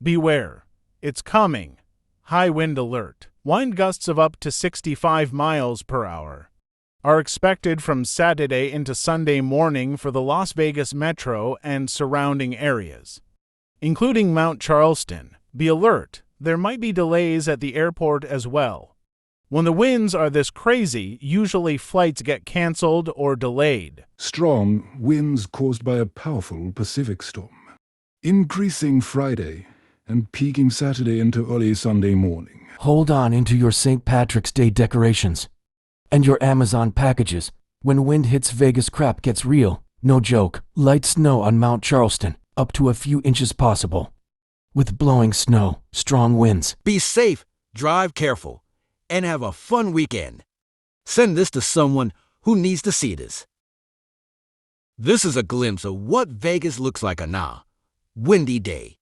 Beware. It's coming. High wind alert. Wind gusts of up to 65 miles per hour are expected from Saturday into Sunday morning for the Las Vegas metro and surrounding areas, including Mount Charleston. Be alert. There might be delays at the airport as well. When the winds are this crazy, usually flights get canceled or delayed. Strong winds caused by a powerful Pacific storm, increasing Friday and peaking Saturday into early Sunday morning. Hold on into your St. Patrick's Day decorations and your Amazon packages. When wind hits Vegas, crap gets real. No joke. Light snow on Mount Charleston, up to a few inches possible. With blowing snow, strong winds. Be safe, drive careful, and have a fun weekend. Send this to someone who needs to see this. This is a glimpse of what Vegas looks like on a windy day.